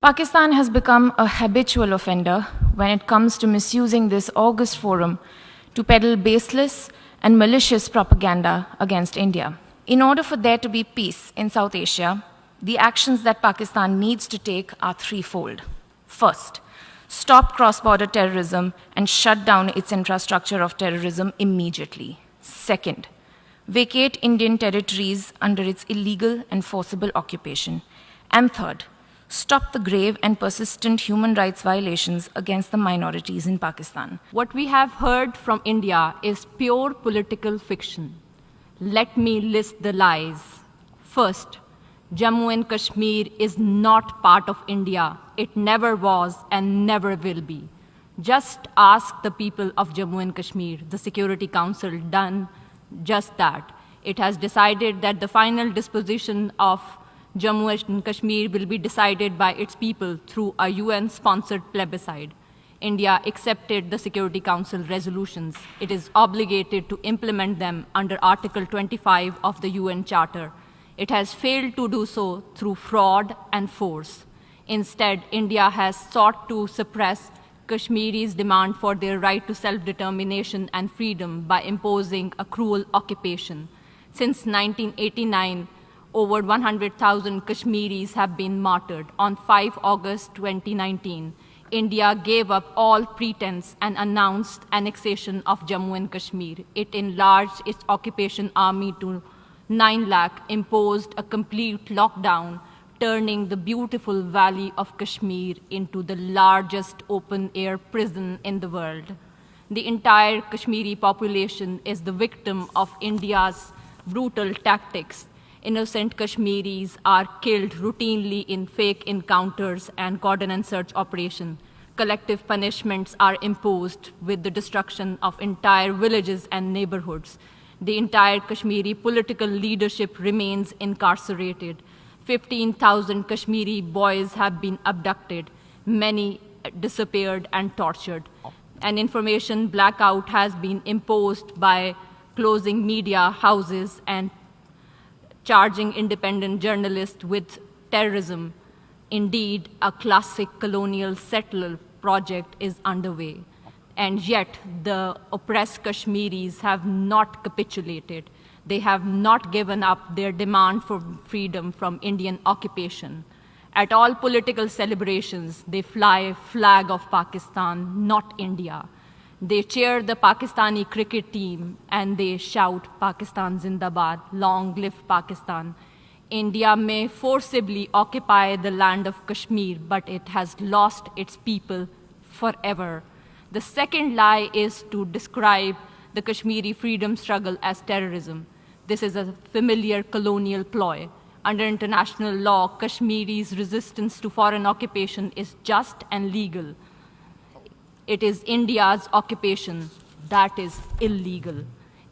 Pakistan has become a habitual offender when it comes to misusing this august forum to peddle baseless and malicious propaganda against India. In order for there to be peace in South Asia, the actions that Pakistan needs to take are threefold. First, stop cross-border terrorism and shut down its infrastructure of terrorism immediately. Second, vacate Indian territories under its illegal and forcible occupation. And third, stop the grave and persistent human rights violations against the minorities in Pakistan. What we have heard from India is pure political fiction. Let me list the lies. First, Jammu and Kashmir is not part of India. It never was and never will be. Just ask the people of Jammu and Kashmir. The Security Council done just that. It has decided that the final disposition of Jammu and Kashmir will be decided by its people through a UN-sponsored plebiscite. India accepted the Security Council resolutions. It is obligated to implement them under Article 25 of the UN Charter. It has failed to do so through fraud and force. Instead, India has sought to suppress Kashmiris' demand for their right to self-determination and freedom by imposing a cruel occupation. Since 1989, over 100,000 Kashmiris have been martyred. On 5 August 2019, India gave up all pretense and announced annexation of Jammu and Kashmir. It enlarged its occupation army to 9 lakh, imposed a complete lockdown, turning the beautiful valley of Kashmir into the largest open-air prison in the world. The entire Kashmiri population is the victim of India's brutal tactics. Innocent Kashmiris are killed routinely in fake encounters and cordon and search operations. Collective punishments are imposed with the destruction of entire villages and neighborhoods. The entire Kashmiri political leadership remains incarcerated. 15,000 Kashmiri boys have been abducted, many disappeared and tortured. An information blackout has been imposed by closing media houses and charging independent journalists with terrorism. Indeed, a classic colonial settler project is underway. And yet, the oppressed Kashmiris have not capitulated. They have not given up their demand for freedom from Indian occupation. At all political celebrations, they fly a flag of Pakistan, not India. They cheer the Pakistani cricket team and they shout, Pakistan Zindabad, long live Pakistan. India may forcibly occupy the land of Kashmir, but it has lost its people forever. The second lie is to describe the Kashmiri freedom struggle as terrorism. This is a familiar colonial ploy. Under international law, Kashmiri's resistance to foreign occupation is just and legal. It is India's occupation that is illegal.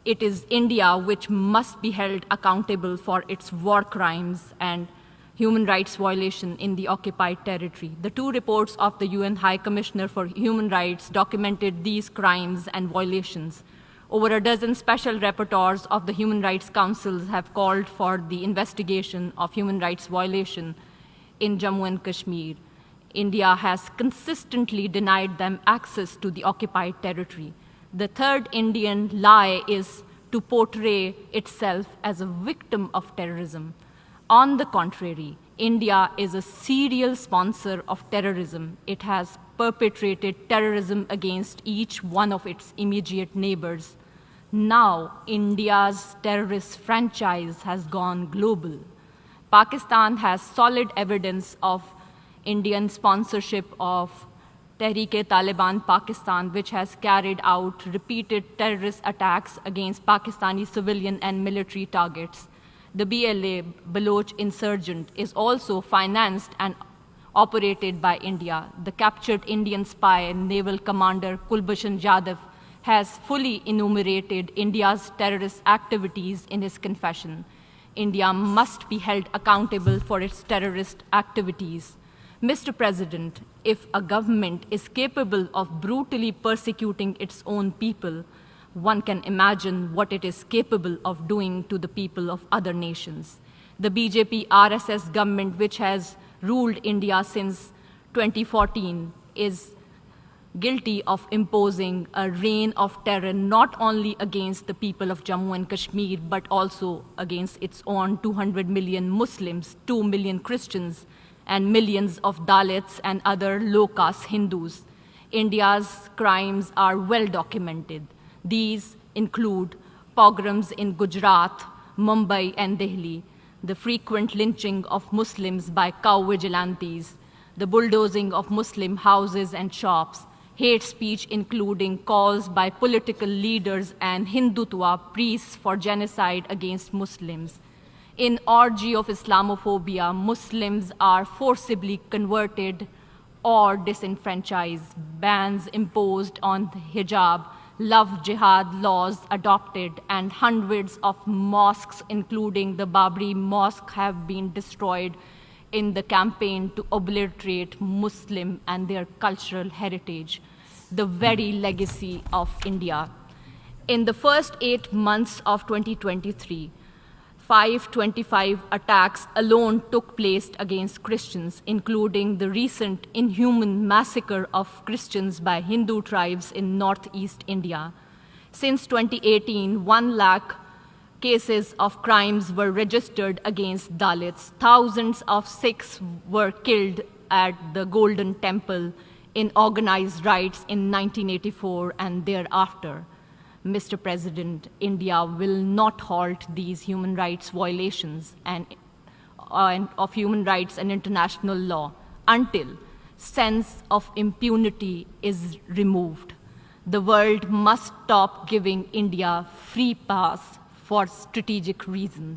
It is India which must be held accountable for its war crimes and human rights violation in the occupied territory. The 2 reports of the UN High Commissioner for Human Rights documented these crimes and violations. Over a dozen special rapporteurs of the Human Rights Councils have called for the investigation of human rights violation in Jammu and Kashmir. India has consistently denied them access to the occupied territory. The third Indian lie is to portray itself as a victim of terrorism. On the contrary, India is a serial sponsor of terrorism. It has perpetrated terrorism against each one of its immediate neighbors. Now, India's terrorist franchise has gone global. Pakistan has solid evidence of Indian sponsorship of Tehreek-e-Taliban Pakistan, which has carried out repeated terrorist attacks against Pakistani civilian and military targets. The BLA, Baloch insurgent, is also financed and operated by India. The captured Indian spy and naval commander Kulbhushan Yadav has fully enumerated India's terrorist activities in his confession. India must be held accountable for its terrorist activities. Mr. President, if a government is capable of brutally persecuting its own people, one can imagine what it is capable of doing to the people of other nations. The BJP-RSS government, which has ruled India since 2014 is guilty of imposing a reign of terror not only against the people of Jammu and Kashmir, but also against its own 200 million Muslims, 2 million Christians, and millions of Dalits and other low-caste Hindus. India's crimes are well documented. These include pogroms in Gujarat, Mumbai, and Delhi, the frequent lynching of Muslims by cow vigilantes, the bulldozing of Muslim houses and shops, hate speech including calls by political leaders and Hindutva priests for genocide against Muslims. In orgy of Islamophobia, Muslims are forcibly converted or disenfranchised, bans imposed on hijab, love jihad laws adopted, and hundreds of mosques, including the Babri Mosque, have been destroyed in the campaign to obliterate Muslim and their cultural heritage, the very legacy of India. In the first 8 months of 2023, 525 attacks alone took place against Christians, including the recent inhuman massacre of Christians by Hindu tribes in northeast India. Since 2018, 1 lakh cases of crimes were registered against Dalits. Thousands of Sikhs were killed at the Golden Temple in organized riots in 1984 and thereafter. Mr. President, India will not halt these human rights violations of human rights and international law until sense of impunity is removed. The world must stop giving India free pass for strategic reasons.